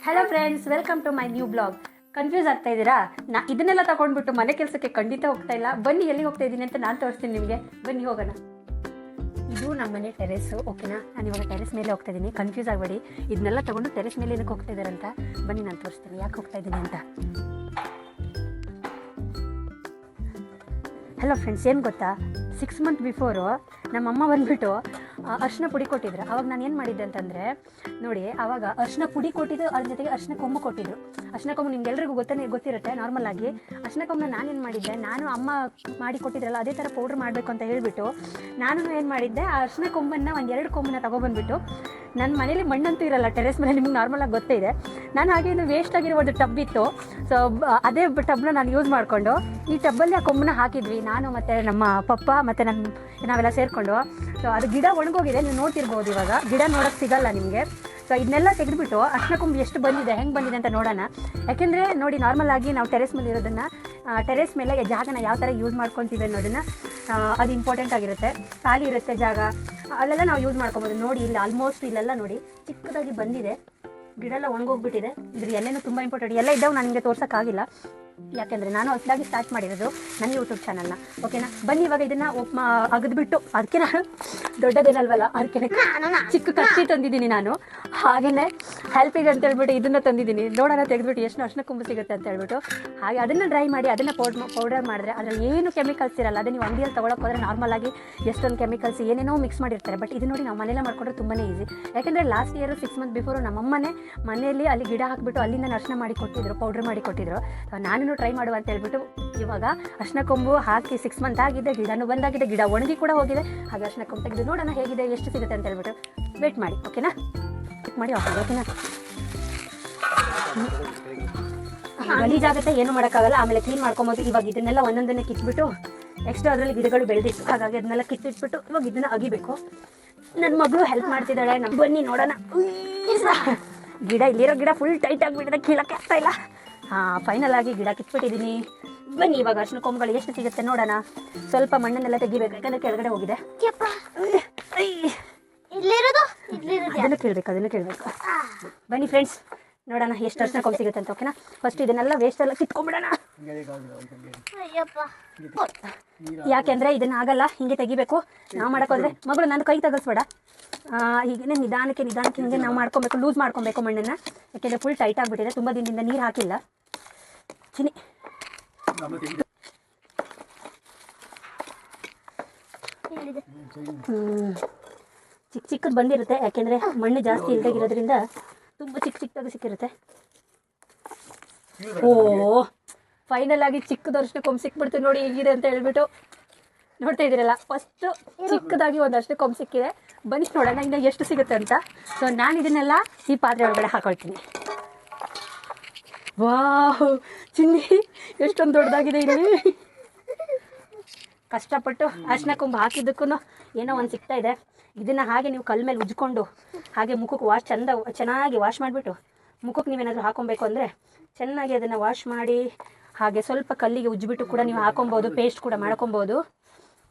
Hello friends, welcome to my new blog. Confuse ಆಗ್ತಾ ಇದ್ದೀರಾ? ಇದನ್ನೆಲ್ಲ ತಗೊಂಡ್ಬಿಟ್ಟು ಮನೆ ಕೆಲಸಕ್ಕೆ ಖಂಡಿತ ಹೋಗ್ತಾ ಇಲ್ಲ. ಬನ್ನಿ, ಎಲ್ಲಿ ಹೋಗ್ತಾ ಇದ್ದೀನಿ ಅಂತ ನಾನು ತೋರಿಸ್ತೀನಿ ನಿಮಗೆ. ಬನ್ನಿ ಹೋಗೋಣ. ಇದು ನಮ್ಮ ಮನೆ ಟೆರೆಸ್ಸು, ಓಕೆನಾ? ನಾನು ಇವಾಗ ಟೆರೆಸ್ ಮೇಲೆ ಹೋಗ್ತಾ ಇದ್ದೀನಿ. ಕನ್ಫ್ಯೂಸ್ ಆಗಬೇಡಿ, ಇದನ್ನೆಲ್ಲ ತಗೊಂಡು ಟೆರೆಸ್ ಮೇಲೆ ಏನಕ್ಕೆ ಹೋಗ್ತಾ ಇದ್ದಾರೆ ಅಂತ. ಬನ್ನಿ ನಾನು ತೋರಿಸ್ತೀನಿ ಯಾಕೆ ಹೋಗ್ತಾ ಇದ್ದೀನಿ ಅಂತ. ಹಲೋ ಫ್ರೆಂಡ್ಸ್, ಏನು ಗೊತ್ತಾ, 6 ಮಂತ್ ಬಿಫೋರು ನಮ್ಮಮ್ಮ ಬಂದುಬಿಟ್ಟು ಅರ್ಶಿನ ಪುಡಿ ಕೊಟ್ಟಿದ್ರು. ಅವಾಗ ನಾನು ಏನು ಮಾಡಿದ್ದೆ ಅಂತಂದರೆ, ನೋಡಿ, ಆವಾಗ ಅರ್ಶಿನ ಪುಡಿ ಕೊಟ್ಟಿದ್ದು, ಅದ್ರ ಜೊತೆಗೆ ಅರ್ಶಿನ ಕೊಂಬು ಕೊಟ್ಟಿದ್ರು. ಅರ್ಶಿನ ಕೊಂಬು ನಿಮ್ಗೆಲ್ರಿಗೂ ಗೊತ್ತಿರುತ್ತೆ ನಾರ್ಮಲ್ ಆಗಿ. ಅರ್ಶಿನ ಕೊಂಬನ್ನ ನಾನೇನು ಮಾಡಿದ್ದೆ, ನಾನು ಅಮ್ಮ ಮಾಡಿ ಕೊಟ್ಟಿದ್ರಲ್ಲ ಅದೇ ಥರ ಪೌಡ್ರ್ ಮಾಡಬೇಕು ಅಂತ ಹೇಳಿಬಿಟ್ಟು ನಾನು ಏನು ಮಾಡಿದ್ದೆ, ಆ ಅರ್ಶಿನ ಕೊಂಬನ್ನು 1-2 ಕೊಂಬನ್ನ ತೊಗೊಬಂದ್ಬಿಟ್ಟು, ನನ್ನ ಮನೇಲಿ ಮಣ್ಣಂತೂ ಇರಲ್ಲ, ಟೆರೆಸ್ ಮೇಲೆ ನಿಮ್ಗೆ ನಾರ್ಮಲಾಗಿ ಗೊತ್ತೇ ಇದೆ. ನಾನು ಹಾಗೆ ಇದು ವೇಸ್ಟ್ ಆಗಿರೋ ಒಂದು ಟಬ್ ಇತ್ತು. ಸೊ ಅದೇ ಟಬ್ನ ನಾನು ಯೂಸ್ ಮಾಡಿಕೊಂಡು ಈ ಟಬ್ಬಲ್ಲಿ ಆ ಕೊಂಬನ್ನ ಹಾಕಿದ್ವಿ, ನಾನು ಮತ್ತು ನಮ್ಮ ಪಪ್ಪ ಮತ್ತು ನಾವೆಲ್ಲ ಸೇರಿಕೊಂಡು. ಸೊ ಅದು ಗಿಡ ಒಣಗೋಗಿದೆ, ನೀವು ನೋಡ್ತಿರ್ಬೋದು. ಇವಾಗ ಗಿಡ ನೋಡೋಕ್ಕೆ ಸಿಗಲ್ಲ ನಿಮಗೆ. ಸೊ ಇದನ್ನೆಲ್ಲ ತೆಗೆದುಬಿಟ್ಟು ಅರ್ಶಿನ ಕೊಂಬು ಎಷ್ಟು ಬಂದಿದೆ, ಹೆಂಗೆ ಬಂದಿದೆ ಅಂತ ನೋಡೋಣ. ಯಾಕೆಂದರೆ ನೋಡಿ, ನಾರ್ಮಲ್ ಆಗಿ ನಾವು ಟೆರೆಸ್ ಮೇಲೆ ಇರೋದನ್ನು, ಟೆರೆಸ್ ಮೇಲೆ ಜಾಗನ ಯಾವ ಥರ ಯೂಸ್ ಮಾಡ್ಕೊತೀವಿ ಅನ್ನೋದನ್ನು, ಅದು ಇಂಪಾರ್ಟೆಂಟ್ ಆಗಿರುತ್ತೆ. ಖಾಲಿ ಇರುತ್ತೆ ಜಾಗ, ಅಲ್ಲೆಲ್ಲ ನಾವು ಯೂಸ್ ಮಾಡ್ಕೊಬೋದು. ನೋಡಿ, ಇಲ್ಲಿ ಆಲ್ಮೋಸ್ಟ್ ಇಲ್ಲೆಲ್ಲ ನೋಡಿ ಚಿಕ್ಕದಾಗಿ ಬಂದಿದೆ, ಗಿಡ ಎಲ್ಲ ಒಣಗೋಗ್ಬಿಟ್ಟಿದೆ. ಇದ್ರ ಎಲ್ಲೇನೂ ತುಂಬ ಇಂಪಾರ್ಟೆಂಟ್. ಎಲ್ಲ ಇದ್ದಾವೆ, ನಾನು ನಿಮಗೆ ತೋರ್ಸೋಕ್ಕಾಗಿಲ್ಲ, ಯಾಕೆಂದರೆ ನಾನು ಹೊಸದಾಗಿ ಸ್ಟಾರ್ಟ್ ಮಾಡಿರೋದು ನನ್ನ ಯೂಟ್ಯೂಬ್ ಚಾನಲ್ನ, ಓಕೆನಾ? ಬನ್ನಿ ಇವಾಗ ಇದನ್ನು ಅಗದ್ಬಿಟ್ಟು, ಅದಕ್ಕೆ ನಾನು ದೊಡ್ಡದೇನಲ್ವಲ್ಲ, ಅದಕ್ಕೆ ಚಿಕ್ಕ ಕಚ್ಚಿ ತಂದಿದ್ದೀನಿ ನಾನು. ಹಾಗೆಯೇ ಹೆಲ್ಪಿಗೆ ಅಂತ ಹೇಳ್ಬಿಟ್ಟು ಇದನ್ನು ತಂದಿದ್ದೀನಿ. ನೋಡೋಣ ತೆಗೆದ್ಬಿಟ್ಟು ಎಷ್ಟು ಅರ್ಶಿನ ಕೊಂಬು ಸಿಗುತ್ತೆ ಅಂತ ಹೇಳ್ಬಿಟ್ಟು. ಹಾಗೆ ಅದನ್ನು ಡ್ರೈ ಮಾಡಿ ಅದನ್ನು ಪೌಡರ್ ಮಾಡಿದ್ರೆ ಅದರಲ್ಲಿ ಏನು ಕೆಮಿಕಲ್ಸ್ ಇರಲ್ಲ. ಅದೇ ನೀವು ಅಂಗಡಿಯಲ್ಲಿ ತೊಗೊಳಕ್ಕೆ ಹೋದರೆ ನಾರ್ಮಲ್ ಆಗಿ ಎಷ್ಟೊಂದು ಕೆಮಿಕಲ್ಸ್ ಏನೇನೋ ಮಿಕ್ಸ್ ಮಾಡಿರ್ತಾರೆ. ಬಟ್ ಇದು ನೋಡಿ, ನಾವು ಮನೆಯಲ್ಲೇ ಮಾಡ್ಕೊಂಡ್ರೆ ತುಂಬಾ ಈಸಿ. ಯಾಕೆಂದರೆ ಲಾಸ್ಟ್ ಇಯರ್ 6 ಮಂತ್ ಬಿಫೋರು ನಮ್ಮಮ್ಮನೇ ಮನೆಯಲ್ಲಿ ಅಲ್ಲಿ ಗಿಡ ಹಾಕಿಬಿಟ್ಟು ಅಲ್ಲಿಂದ ಅರ್ಶಿನ ಮಾಡಿ ಕೊಟ್ಟಿದ್ರು, ಪೌಡ್ರ್ ಮಾಡಿ ಕೊಟ್ಟಿದ್ರು. ನಾನು ಟ್ರೈ ಮಾಡುವ ಅಂತ ಹೇಳ್ಬಿಟ್ಟು ಇವಾಗ ಅರ್ಶಿನ ಕೊಂಬು ಹಾಕಿ 6 ಮಂತ್ ಆಗಿದೆ, ಗಿಡನೂ ಬಂದಾಗಿದೆ, ಗಿಡ ಒಣಗಿ ಕೂಡ ಹೋಗಿದೆ. ಹಾಗೆ ಅರ್ಶಿನ ಕೊಂಬು ತೆಗೆದು ನೋಡೋಣ ಹೇಗಿದೆ, ಎಷ್ಟು ಸಿಗುತ್ತೆ ಅಂತ ಹೇಳ್ಬಿಟ್ಟು. ವೇಟ್ ಮಾಡಿ, ಓಕೆನಾ? ಚೆಕ್ ಮಾಡಿ ಹಾಕೋದು, ಓಕೆನಾ? ಗಲೀಜಾಗುತ್ತೆ, ಏನು ಮಾಡೋಕ್ಕಾಗಲ್ಲ, ಆಮೇಲೆ ಕ್ಲೀನ್ ಮಾಡ್ಕೊಬೋದು. ಇವಾಗ ಇದನ್ನೆಲ್ಲ ಒಂದೊಂದನ್ನೇ ಕಿತ್ಬಿಟ್ಟು, ನೆಕ್ಸ್ಟ್ ಅದರಲ್ಲಿ ಗಿಡಗಳು ಬೆಳೆದಿತ್ತು, ಹಾಗಾಗಿ ಅದನ್ನೆಲ್ಲ ಕಿತ್ತಿಟ್ಬಿಟ್ಟು ಇವಾಗ ಇದನ್ನು ಅಗಿಬೇಕು. ನನ್ನ ಮಗಳು ಹೆಲ್ಪ್ ಮಾಡ್ತಿದ್ದಾಳೆ. ನಮ್ಮ ಬನ್ನಿ ನೋಡೋಣ. ಗಿಡ ಇಲ್ಲಿರೋ ಗಿಡ ಫುಲ್ ಟೈಟ್ ಆಗಿಬಿಟ್ಟಿದೆ, ಕೀಳಕ್ಕೆ ಆಗ್ತಾ ಇಲ್ಲ. ಫೈನಲ್ ಆಗಿ ಗಿಡ ಕಿತ್ಬಿಟ್ಟಿದ್ದೀನಿ. ಬನ್ನಿ ಇವಾಗ ಅರ್ಶಿನ ಕೊಂಬುಗಳು ಎಷ್ಟು ಸಿಗುತ್ತೆ ನೋಡೋಣ. ಸ್ವಲ್ಪ ಮಣ್ಣನ್ನೆಲ್ಲ ತೆಗಿಬೇಕು, ಯಾಕಂದರೆ ಕೆಳಗಡೆ ಹೋಗಿದೆ. ಅದನ್ನು ಕೇಳಬೇಕು. ಬನ್ನಿ ಫ್ರೆಂಡ್ಸ್, ನೋಡೋಣ ಎಷ್ಟು ಅರ್ಶಿನ ಕೊಂಬು ಸಿಗುತ್ತೆ ಅಂತ, ಓಕೆನಾ? ಫಸ್ಟ್ ಇದನ್ನೆಲ್ಲ ವೇಸ್ಟ್ ಎಲ್ಲ ಕಿತ್ಕೊಂಡ್ಬಿಡೋಣ. ಯಾಕೆಂದರೆ ಇದನ್ನ ಆಗಲ್ಲ, ಹಿಂಗೆ ತೆಗಿಬೇಕು. ನಾವು ಮಾಡೋಕ್ಕೋದ್ರೆ ಮಗಳು ನಾನು ಕೈ ತಗಸ್ಬೇಡ, ಹೀಗೇ ನಿಧಾನಕ್ಕೆ ಹಿಂಗೆ ನಾವು ಮಾಡ್ಕೊಬೇಕು, ಲೂಸ್ ಮಾಡ್ಕೊಬೇಕು ಮಣ್ಣನ್ನು. ಯಾಕೆಂದರೆ ಫುಲ್ ಟೈಟ್ ಆಗಿಬಿಟ್ಟಿದೆ, ತುಂಬ ದಿನದಿಂದ ನೀರು ಹಾಕಿಲ್ಲ. ಚಿನಿ ಚಿಕ್ಕದು ಬಂದಿರುತ್ತೆ, ಯಾಕೆಂದರೆ ಮಣ್ಣು ಜಾಸ್ತಿ ಇಲ್ದಾಗಿರೋದ್ರಿಂದ ತುಂಬ ಚಿಕ್ಕದಾಗಿ ಸಿಕ್ಕಿರುತ್ತೆ. ಓ, ಫೈನಲ್ ಆಗಿ ಚಿಕ್ಕದ ಅರ್ಶಿನ ಕೊಂಬು ಸಿಕ್ಬಿಡ್ತು ನೋಡಿ, ಹೇಗಿದೆ ಅಂತ ಹೇಳ್ಬಿಟ್ಟು. ನೋಡ್ತಾ ಇದ್ದೀರಲ್ಲ, ಫಸ್ಟು ಚಿಕ್ಕದಾಗಿ ಒಂದು ಅರ್ಶಿನ ಕೊಂಬು ಸಿಕ್ಕಿದೆ. ಬನ್ನಿ ನೋಡೋಣ ಇನ್ನು ಎಷ್ಟು ಸಿಗುತ್ತೆ ಅಂತ. ಸೊ ನಾನು ಇದನ್ನೆಲ್ಲ ಈ ಪಾತ್ರೆ ಒಳಗಡೆ ಹಾಕೊಳ್ತೀನಿ. ವಾಹ್, ಚಿನ್ನಿ ಎಷ್ಟೊಂದು ದೊಡ್ಡದಾಗಿದೆ ಇಲ್ಲಿ. ಕಷ್ಟಪಟ್ಟು ಅರ್ಶಿನ ಕೊಂಬು ಹಾಕಿದ್ದಕ್ಕೂ ಏನೋ ಒಂದು ಸಿಗ್ತಾ ಇದೆ. ಇದನ್ನು ಹಾಗೆ ನೀವು ಕಲ್ ಮೇಲೆ ಉಜ್ಕೊಂಡು ಹಾಗೆ ಮುಖಕ್ಕೆ ಚೆನ್ನಾಗಿ ವಾಶ್ ಮಾಡಿಬಿಟ್ಟು ಮುಖಕ್ಕೆ ನೀವೇನಾದರೂ ಹಾಕೊಬೇಕು ಅಂದರೆ ಚೆನ್ನಾಗಿ ಅದನ್ನು ವಾಶ್ ಮಾಡಿ ಹಾಗೆ ಸ್ವಲ್ಪ ಕಲ್ಲಿಗೆ ಉಜ್ಜಿಬಿಟ್ಟು ಕೂಡ ನೀವು ಹಾಕೊಬೋದು, ಪೇಸ್ಟ್ ಕೂಡ ಮಾಡ್ಕೊಬೋದು.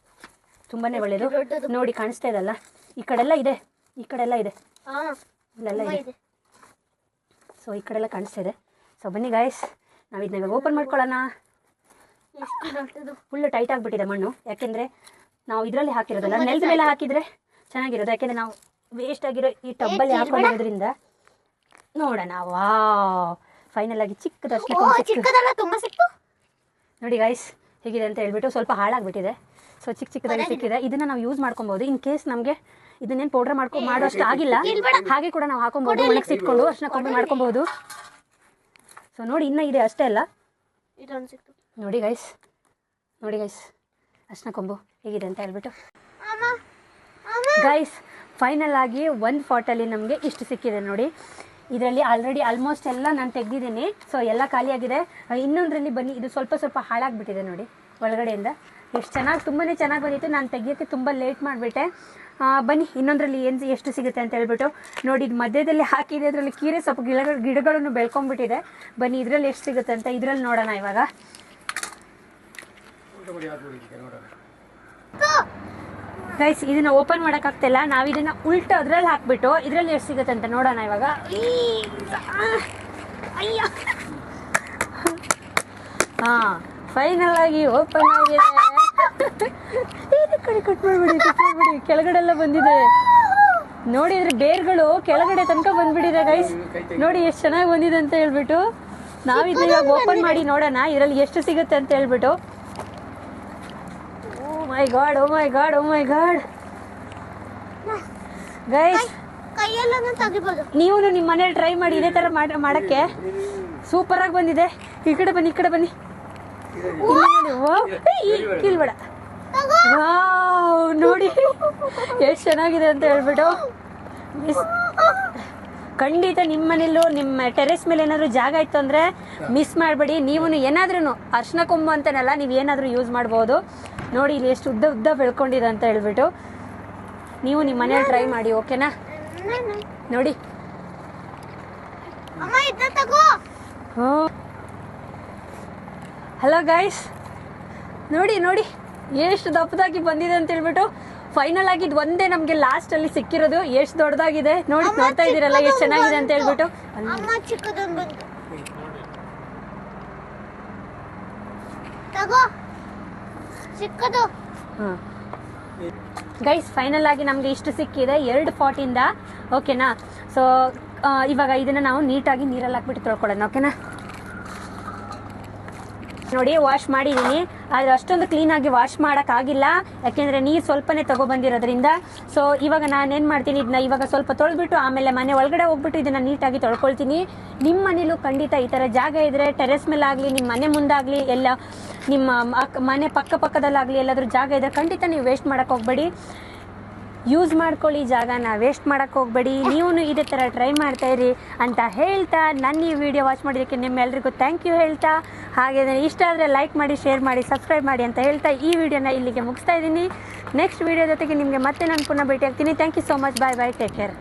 ತುಂಬಾ ಒಳ್ಳೆಯದು. ನೋಡಿ, ಕಾಣಿಸ್ತಾ ಇದಲ್ಲ, ಈ ಕಡೆಲ್ಲ ಇದೆ, ಇಲ್ಲೆಲ್ಲ ಇದೆ. ಸೊ ಈ ಕಡೆಲ್ಲ ಕಾಣಿಸ್ತಾ ಇದೆ. ಸೊ ಬನ್ನಿ ಗಾಯ್ಸ್, ನಾವು ಇದನ್ನ ಇವಾಗ ಓಪನ್ ಮಾಡ್ಕೊಳ್ಳೋಣ. ಫುಲ್ಲು ಟೈಟ್ ಆಗಿಬಿಟ್ಟಿದೆ ಮಣ್ಣು, ಯಾಕೆಂದರೆ ನಾವು ಇದರಲ್ಲಿ ಹಾಕಿರೋದಲ್ಲ, ನೆಲದ ಮೇಲೆ ಹಾಕಿದರೆ ಚೆನ್ನಾಗಿರೋದು. ಯಾಕೆಂದರೆ ನಾವು ವೇಸ್ಟ್ ಆಗಿರೋ ಈ ಟಬ್ಬಲ್ಲಿ ಹಾಕೊಂಡಿರೋದ್ರಿಂದ. ನೋಡೋಣ. ವಾ, ಫೈನಲ್ ಆಗಿ ಚಿಕ್ಕದ ಅರ್ಶಿನ ಕೊಂಬು ಸಿಕ್ತು ನೋಡಿ ಗಾಯ್ಸ್, ಹೇಗಿದೆ ಅಂತ ಹೇಳ್ಬಿಟ್ಟು. ಸ್ವಲ್ಪ ಹಾಳಾಗ್ಬಿಟ್ಟಿದೆ, ಸೊ ಚಿಕ್ಕದಾಗಿ ಸಿಕ್ಕಿದೆ. ಇದನ್ನು ನಾವು ಯೂಸ್ ಮಾಡ್ಕೊಬೋದು. ಇನ್ ಕೇಸ್ ನಮಗೆ ಇದನ್ನೇನು ಪೌಡ್ರ್ ಮಾಡೋಷ್ಟು ಆಗಿಲ್ಲ, ಹಾಗೆ ಕೂಡ ನಾವು ಹಾಕೊಬೋದು, ಒಣಗಿಸಿಟ್ಕೊಂಡು ಅರ್ಶಿನ ಕೊಂಬು ಮಾಡ್ಕೊಬೋದು. ಸೊ ನೋಡಿ, ಇನ್ನೂ ಇದೆ, ಅಷ್ಟೇ ಅಲ್ಲ. ನೋಡಿ ಗೈಸ್ ಅರ್ಶಿನ ಕೊಂಬು ಹೇಗಿದೆ ಅಂತ ಹೇಳ್ಬಿಟ್ಟು. ಗೈಸ್, ಫೈನಲ್ ಆಗಿ ಒಂದು ಫಾಟಲ್ಲಿ ನಮಗೆ ಇಷ್ಟು ಸಿಕ್ಕಿದೆ ನೋಡಿ. ಇದರಲ್ಲಿ ಆಲ್ರೆಡಿ ಆಲ್ಮೋಸ್ಟ್ ಎಲ್ಲ ನಾನು ತೆಗೆದಿದ್ದೀನಿ. ಸೊ ಎಲ್ಲ ಖಾಲಿಯಾಗಿದೆ. ಇನ್ನೊಂದರಲ್ಲಿ ಬನ್ನಿ, ಇದು ಸ್ವಲ್ಪ ಹಾಳಾಗಿಬಿಟ್ಟಿದೆ ನೋಡಿ ಒಳಗಡೆಯಿಂದ. ಎಷ್ಟು ಚೆನ್ನಾಗಿ, ತುಂಬಾ ಚೆನ್ನಾಗಿ ಬಂದಿತ್ತು. ನಾನು ತೆಗಿಯೋಕ್ಕೆ ತುಂಬ ಲೇಟ್ ಮಾಡಿಬಿಟ್ಟೆ. ಬನ್ನಿ ಇನ್ನೊಂದರಲ್ಲಿ ಎಷ್ಟು ಸಿಗುತ್ತೆ ಅಂತ ಹೇಳ್ಬಿಟ್ಟು. ನೋಡಿ, ಇದು ಮಧ್ಯದಲ್ಲಿ ಹಾಕಿದೆ, ಅದರಲ್ಲಿ ಕೀರೆ ಸ್ವಲ್ಪ ಗಿಡಗಳನ್ನು ಬೆಳ್ಕೊಂಡ್ಬಿಟ್ಟಿದೆ. ಬನ್ನಿ ಇದರಲ್ಲಿ ಎಷ್ಟು ಸಿಗುತ್ತೆ ಅಂತ ಇದರಲ್ಲಿ ನೋಡೋಣ ಇವಾಗ. ಗೈಸ್ ಇದನ್ನ ಓಪನ್ ಮಾಡೋಕ್ಕಾಗ್ತಿಲ್ಲ. ನಾವು ಇದನ್ನ ಉಲ್ಟು ಅದ್ರಲ್ಲಿ ಹಾಕ್ಬಿಟ್ಟು ಇದರಲ್ಲಿ ಎಷ್ಟು ಸಿಗುತ್ತೆ ಅಂತ ನೋಡೋಣ ಇವಾಗ. ಹಾಂ, ಫೈನಲ್ ಆಗಿ ಓಪನ್ ಆಗಿದೆ. ಕಡೆ ಕಟ್ ಮಾಡ್ಬಿಡಿ, ಕೆಳಗಡೆ ಎಲ್ಲ ಬಂದಿದೆ ನೋಡಿ. ಇದ್ರ ಬೇರ್ಗಳು ಕೆಳಗಡೆ ತನಕ ಬಂದ್ಬಿಟ್ಟಿದೆ ಗೈಸ್. ನೋಡಿ ಎಷ್ಟು ಚೆನ್ನಾಗಿ ಬಂದಿದೆ ಅಂತ ಹೇಳ್ಬಿಟ್ಟು ನಾವಿದ್ದು ಇವಾಗ ಓಪನ್ ಮಾಡಿ ನೋಡೋಣ ಇದರಲ್ಲಿ ಎಷ್ಟು ಸಿಗುತ್ತೆ ಅಂತ ಹೇಳ್ಬಿಟ್ಟು. ಓ ಮೈ ಗಾಡ್, ಓ ಮೈ ಗಾಡ್, ಓ ಮೈ ಗಾಡ್ ಗೈಸ್, ನೀವು ನಿಮ್ಮ ಮನೇಲಿ ಟ್ರೈ ಮಾಡಿ ಇದೇ ಥರ ಮಾಡೋಕ್ಕೆ. ಸೂಪರಾಗಿ ಬಂದಿದೆ. ಈ ಕಡೆ ಬನ್ನಿ, ಈ ಕಡೆ ಬನ್ನಿ. ಇಲ್ಲಿ ಬೇಡ. ವಾವ್, ನೋಡಿ ಎಷ್ಟು ಚೆನ್ನಾಗಿದೆ ಅಂತ ಹೇಳ್ಬಿಟ್ಟು. ಖಂಡಿತ ನಿಮ್ಮ ಮನೇಲೂ ನಿಮ್ಮ ಟೆರೆಸ್ ಮೇಲೆ ಏನಾದರೂ ಜಾಗ ಇತ್ತು ಅಂದರೆ ಮಿಸ್ ಮಾಡಬೇಡಿ. ನೀವು ಏನಾದ್ರೂ ಅರ್ಶಿನ ಕೊಂಬು ಅಂತನಲ್ಲ, ನೀವು ಏನಾದರೂ ಯೂಸ್ ಮಾಡ್ಬೋದು. ನೋಡಿ ಇಲ್ಲಿ ಎಷ್ಟು ಉದ್ದ ಉದ್ದ ಬೆಳ್ಕೊಂಡಿದೆ ಅಂತ ಹೇಳ್ಬಿಟ್ಟು. ನೀವು ನಿಮ್ಮ ಮನೇಲಿ ಟ್ರೈ ಮಾಡಿ, ಓಕೆನಾ? ನೋಡಿ. ಹಲೋ ಗೈಸ್, ನೋಡಿ ನೋಡಿ ಎಷ್ಟು ದಪ್ಪದಾಗಿ ಬಂದಿದೆ ಅಂತ ಹೇಳ್ಬಿಟ್ಟು. ಫೈನಲ್ ಆಗಿದ್ದು ಒಂದೇ ನಮಗೆ ಲಾಸ್ಟಲ್ಲಿ ಸಿಕ್ಕಿರೋದು. ಎಷ್ಟು ದೊಡ್ಡದಾಗಿದೆ ನೋಡಿ, ನೋಡ್ತಾ ಇದ್ದೀರಲ್ಲ ಎಷ್ಟು ಚೆನ್ನಾಗಿದೆ ಅಂತ ಹೇಳ್ಬಿಟ್ಟು. ಗೈಸ್ ಫೈನಲ್ ಆಗಿ ನಮಗೆ ಇಷ್ಟು ಸಿಕ್ಕಿದೆ 2 ಪಾಟಿಂದ, ಓಕೆನಾ? ಸೊ ಇವಾಗ ಇದನ್ನ ನಾವು ನೀಟಾಗಿ ನೀರಲ್ಲಿ ಹಾಕ್ಬಿಟ್ಟು ತೊಳ್ಕೊಳ್ಳೋಣ, ಓಕೆನಾ? ನೋಡಿ ವಾಶ್ ಮಾಡಿದ್ದೀನಿ, ಆದರೆ ಅಷ್ಟೊಂದು ಕ್ಲೀನಾಗಿ ವಾಶ್ ಮಾಡೋಕ್ಕಾಗಿಲ್ಲ, ಯಾಕೆಂದರೆ ನೀರು ಸ್ವಲ್ಪನೇ ತೊಗೊಬಂದಿರೋದ್ರಿಂದ. ಸೊ ಇವಾಗ ನಾನೇನು ಮಾಡ್ತೀನಿ, ಇದನ್ನ ಇವಾಗ ಸ್ವಲ್ಪ ತೊಳೆದ್ಬಿಟ್ಟು ಆಮೇಲೆ ಮನೆ ಒಳಗಡೆ ಹೋಗ್ಬಿಟ್ಟು ಇದನ್ನು ನೀಟಾಗಿ ತೊಳ್ಕೊಳ್ತೀನಿ. ನಿಮ್ಮ ಮನೇಲೂ ಖಂಡಿತ ಈ ಥರ ಜಾಗ ಇದ್ದರೆ ಟೆರೆಸ್ ಮೇಲಾಗಲಿ, ನಿಮ್ಮ ಮನೆ ಮುಂದಾಗಲಿ, ಎಲ್ಲ ನಿಮ್ಮ ಮನೆ ಪಕ್ಕದಲ್ಲಾಗಲಿ ಎಲ್ಲಾದರೂ ಜಾಗ ಇದ್ದರೆ ಖಂಡಿತ ನೀವು ವೇಸ್ಟ್ ಮಾಡೋಕ್ಕೆ ಹೋಗಬೇಡಿ. ಯೂಸ್ ಮಾಡ್ಕೊಳ್ಳಿ, ಜಾಗನ ವೇಸ್ಟ್ ಮಾಡೋಕ್ಕೆ ಹೋಗಬೇಡಿ. ನೀವು ಇದೇ ಥರ ಟ್ರೈ ಮಾಡ್ತಾಯಿರಿ ಅಂತ ಹೇಳ್ತಾ ನನ್ನ ಈ ವಿಡಿಯೋ ವಾಚ್ ಮಾಡೋದಕ್ಕೆ ನಿಮ್ಮೆಲ್ಲರಿಗೂ ಥ್ಯಾಂಕ್ ಯು ಹೇಳ್ತಾ, ಹಾಗೆ ಇಷ್ಟ ಆದರೆ ಲೈಕ್ ಮಾಡಿ, ಶೇರ್ ಮಾಡಿ, ಸಬ್ಸ್ಕ್ರೈಬ್ ಮಾಡಿ ಅಂತ ಹೇಳ್ತಾ ಈ ವಿಡಿಯೋನ ಇಲ್ಲಿಗೆ ಮುಗಿಸ್ತಾ ಇದ್ದೀನಿ. ನೆಕ್ಸ್ಟ್ ವಿಡಿಯೋ ಜೊತೆಗೆ ನಿಮಗೆ ಮತ್ತೆ ನಾನು ಪುನಃ ಭೇಟಿ ಆಗ್ತೀನಿ. Thank you so much. Bye bye, take care.